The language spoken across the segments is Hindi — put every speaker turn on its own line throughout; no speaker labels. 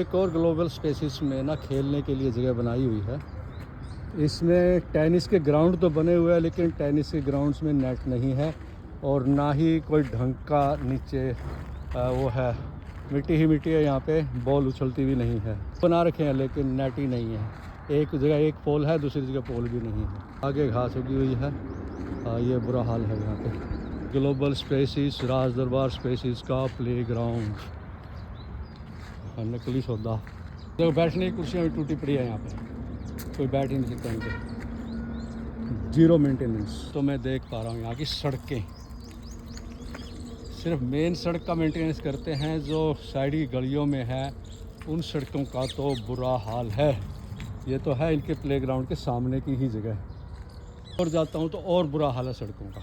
एक और ग्लोबल स्पेसिस में ना खेलने के लिए जगह बनाई हुई है। इसमें टेनिस के ग्राउंड तो बने हुए हैं, लेकिन टेनिस के ग्राउंड्स में नेट नहीं है और ना ही कोई ढंग का नीचे वो है, मिट्टी ही मिट्टी है। यहाँ पे बॉल उछलती भी नहीं है। बना रखे हैं लेकिन नेट ही नहीं है। एक जगह एक पोल है, दूसरी जगह पोल भी नहीं है। आगे घास उगी हुई है। ये बुरा हाल है यहाँ पे। ग्लोबल स्पेसिस राज दरबार स्पेसिस का प्ले ग्राउंड, नकली सौदा। देखो बैठने की कुर्सियाँ भी टूटी पड़ी है यहाँ पे, कोई बैठ ही नहीं सकता इनके। Zero maintenance. तो मैं देख पा रहा हूँ यहाँ की सड़कें, सिर्फ मेन सड़क का मेंटेनेंस करते हैं, जो साइड की गलियों में है उन सड़कों का तो बुरा हाल है। ये तो है इनके प्लेग्राउंड के सामने की ही जगह। और जाता हूँ तो और बुरा हाल है सड़कों का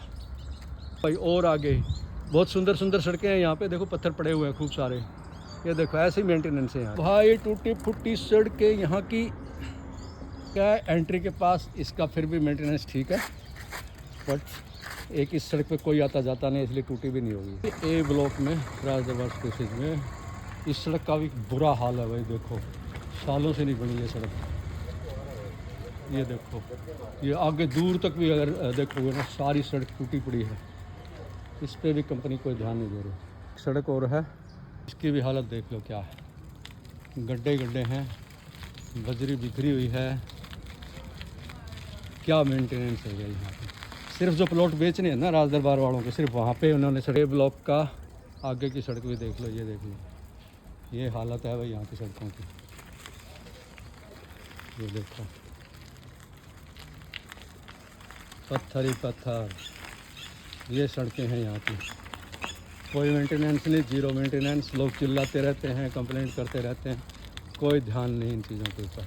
भाई। और आगे बहुत सुंदर सुंदर सड़कें हैं यहाँ पे, देखो पत्थर पड़े हुए हैं खूब सारे। ये देखो ऐसे ही मेंटेनेंस है यहाँ भाई। टूटी फूटी सड़कें यहाँ की। क्या है, एंट्री के पास इसका फिर भी मेंटेनेंस ठीक है, बट एक इस सड़क पे कोई आता जाता नहीं, इसलिए टूटी भी नहीं होगी। ए ब्लॉक में राज दरबार स्पेसिस में इस सड़क का भी बुरा हाल है भाई। देखो सालों से नहीं बनी ये सड़क। ये देखो, ये आगे दूर तक भी अगर देखोगे ना, सारी सड़क टूटी पड़ी है। इस पर भी कंपनी कोई ध्यान नहीं दे रही। सड़क और है, इसकी भी हालत देख लो क्या है। गड्ढे गड्ढे हैं, बजरी बिखरी हुई है। क्या मेंटेनेंस है भाई यहाँ पे। सिर्फ जो प्लॉट बेचने हैं ना राज दरबार वालों के, सिर्फ वहाँ पे उन्होंने सड़क ब्लॉक का आगे की सड़क भी देख लो। ये देख लो, ये हालत है भाई यहाँ की सड़कों की। ये देखो पत्थर ही पत्थर। ये सड़कें हैं यहाँ की, कोई मेंटेनेंस नहीं, जीरो मेंटेनेंस। लोग चिल्लाते रहते हैं, कंप्लेंट करते रहते हैं, कोई ध्यान नहीं इन चीज़ों के ऊपर।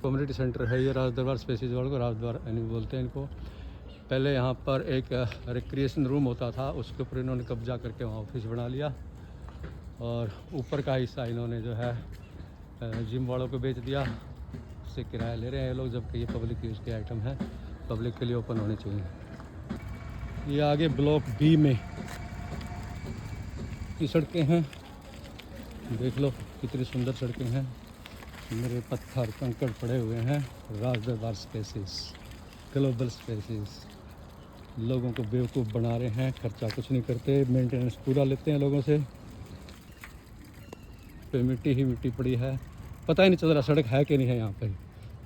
कम्युनिटी सेंटर है ये राज दरबार स्पेसिस वालों को, राज दरबार यानी बोलते हैं इनको। पहले यहाँ पर एक रिक्रिएशन रूम होता था, उसके ऊपर इन्होंने कब्जा करके वहाँ ऑफिस बना लिया। और ऊपर का हिस्सा इन्होंने जो है जिम वालों को बेच दिया, उससे किराया ले रहे हैं ये लोग, जबकि ये पब्लिक यूज़ के आइटम है, पब्लिक के लिए ओपन होने चाहिए। ये आगे ब्लॉक बी में की सड़कें हैं, देख लो कितनी सुंदर सड़कें हैं। मेरे पत्थर कंकड़ पड़े हुए हैं। राज दरबार स्पेसिस ग्लोबल स्पेसिस लोगों को बेवकूफ़ बना रहे हैं, खर्चा कुछ नहीं करते, मेंटेनेंस पूरा लेते हैं लोगों से। पे मिट्टी ही मिट्टी पड़ी है, पता ही नहीं चल रहा सड़क है कि नहीं है यहाँ पर।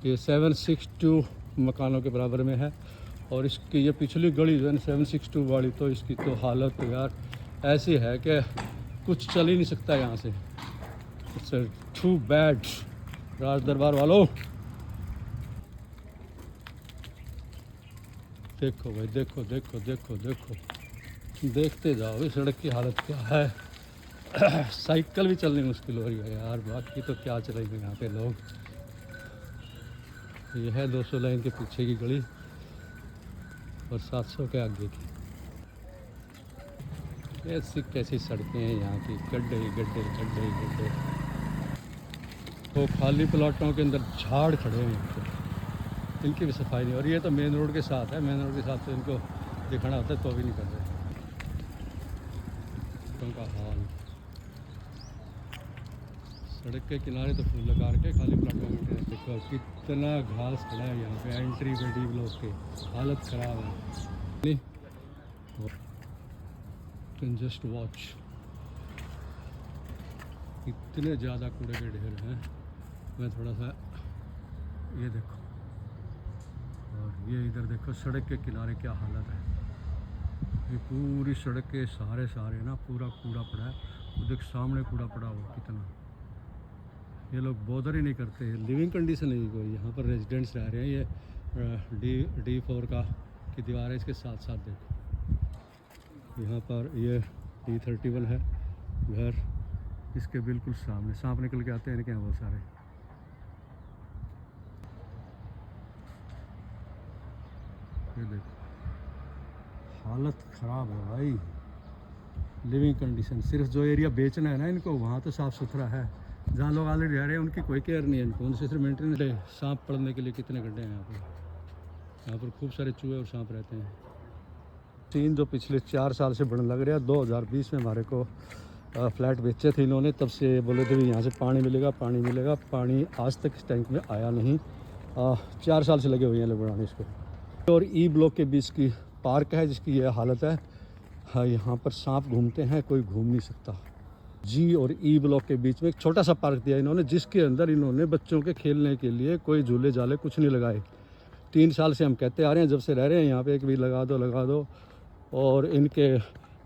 ये 762 मकानों के बराबर में है। और इसकी ये पिछली गली जो है 762 वाली, तो इसकी तो हालत यार ऐसी है कि कुछ चल ही नहीं सकता यहाँ से। इट्स टू बैड राज दरबार वालों। देखो भाई, देखो देखो देखो देखो, देखते जाओ इस सड़क की हालत क्या है। साइकिल भी चलनी मुश्किल हो रही है यार, बाकी तो क्या चलेंगे यहाँ पे लोग। यह है 200 लाइन के पीछे की गली और 700 के आगे की। ऐसी कैसी सड़कें हैं यहाँ की, गड्ढे ही गड्ढे गड्ढे ही गड्ढे। तो खाली प्लाटों के अंदर झाड़ खड़े हैं यहाँ पे, इनकी भी सफाई नहीं। और ये तो मेन रोड के साथ है, मेन रोड के साथ तो इनको दिखाना होता है, तो भी नहीं कर रहे। उनका हाल, सड़क के किनारे तो फूल लगा के खाली प्लाटों में देखो कितना घास खड़ा है यहाँ पे। एंट्री बड़ी ब्लॉक के हालत ख़राब है। कैन जस्ट वॉच, इतने ज़्यादा कूड़े के ढेर हैं। मैं थोड़ा सा ये देखो, और ये इधर देखो सड़क के किनारे क्या हालत है। ये पूरी सड़क के सारे ना पूरा कूड़ा पड़ा है। वो देख सामने कूड़ा पड़ा हुआ कितना। ये लोग बॉदर ही नहीं करते। लिविंग कंडीशन नहीं कोई, यहाँ पर रेजिडेंट्स रह रहे हैं। ये D4 का की दीवार है, इसके साथ साथ देखो यहाँ पर ये D31 है घर, इसके बिल्कुल सामने सांप निकल के आते हैं इनके यहाँ बहुत सारे। ये देखो हालत ख़राब है भाई, लिविंग कंडीशन। सिर्फ जो एरिया बेचना है ना इनको, वहाँ तो साफ़ सुथरा है। जहाँ लोग ऑलरेडी रह रहे हैं उनकी कोई केयर नहीं है इनको, उनसे सिर्फ मेंटेनेंस। सांप पड़ने के लिए कितने गड्ढे हैं यहाँ पर खूब सारे चूहे और सांप रहते हैं। सीन जो पिछले 4 साल से बढ़ने लग रहा है। 2020 में हमारे को फ्लैट बेचे थे इन्होंने, तब से बोले थे भी यहाँ से पानी मिलेगा पानी मिलेगा। पानी आज तक इस टैंक में आया नहीं। 4 साल से लगे हुए हैं लोग बनाने इसको। और ई ब्लॉक के बीच की पार्क है जिसकी यह हालत है। हाँ, यहाँ पर सांप घूमते हैं, कोई घूम नहीं सकता। जी और ई ब्लॉक के बीच में एक छोटा सा पार्क दिया इन्होंने, जिसके अंदर इन्होंने बच्चों के खेलने के लिए कोई झूले झाले कुछ नहीं लगाए। 3 साल से हम कहते आ रहे हैं, जब से रह रहे हैं यहाँ पे, एक भी लगा दो लगा दो। और इनके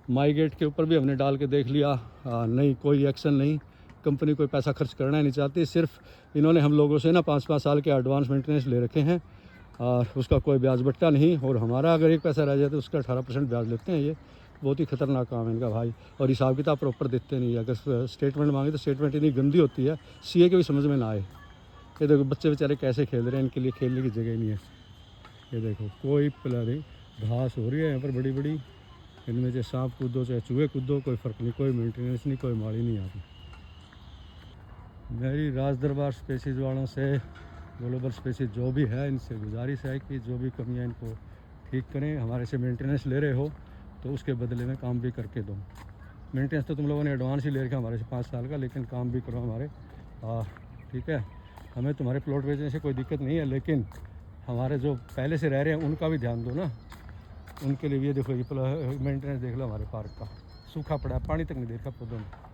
माई गेट के ऊपर भी हमने डाल के देख लिया, नहीं कोई एक्शन नहीं। कंपनी कोई पैसा खर्च करना ही नहीं चाहती। सिर्फ इन्होंने हम लोगों से ना 5-5 साल के एडवांस मेंटेनेंस ले रखे हैं और उसका कोई ब्याज बट्टा नहीं। और हमारा अगर एक पैसा रह जाए तो उसका 18% ब्याज लेते हैं। ये बहुत ही ख़तरनाक काम है इनका भाई। और हिसाब किताब प्रॉपर देते नहीं। अगर स्टेटमेंट मांगे तो स्टेटमेंट इतनी गंदी होती है, सीए के भी समझ में ना आए। ये देखो बच्चे बेचारे कैसे खेल रहे हैं, इनके लिए खेलने की जगह ही नहीं है। ये देखो कोई प्ला नहीं, घास हो रही है यहाँ पर बड़ी बड़ी, इनमें चाहे सांप कूदो चाहे चूहे कूदो कोई फ़र्क नहीं, कोई मेंटेनेंस नहीं, कोई माड़ी नहीं आती। मेरी राज दरबार स्पेसीज वालों से, ग्लोबल स्पेसीज जो भी है, इनसे गुजारिश है कि जो भी कमियाँ इनको ठीक करें। हमारे से मेंटेनेंस ले रहे हो तो उसके बदले में काम भी करके दो। मेंटेनेंस तो तुम लोगों ने एडवांस ही ले रखा हमारे से 5 साल का, लेकिन काम भी करो हमारे। ठीक है, हमें तुम्हारे प्लॉट बेचने से कोई दिक्कत नहीं है, लेकिन हमारे जो पहले से रह रहे हैं उनका भी ध्यान दो ना। उनके लिए भी ये देखो, ये मेंटेनेंस देख लो हमारे पार्क का, सूखा पड़ा है, पानी तक नहीं देखा पौधों में।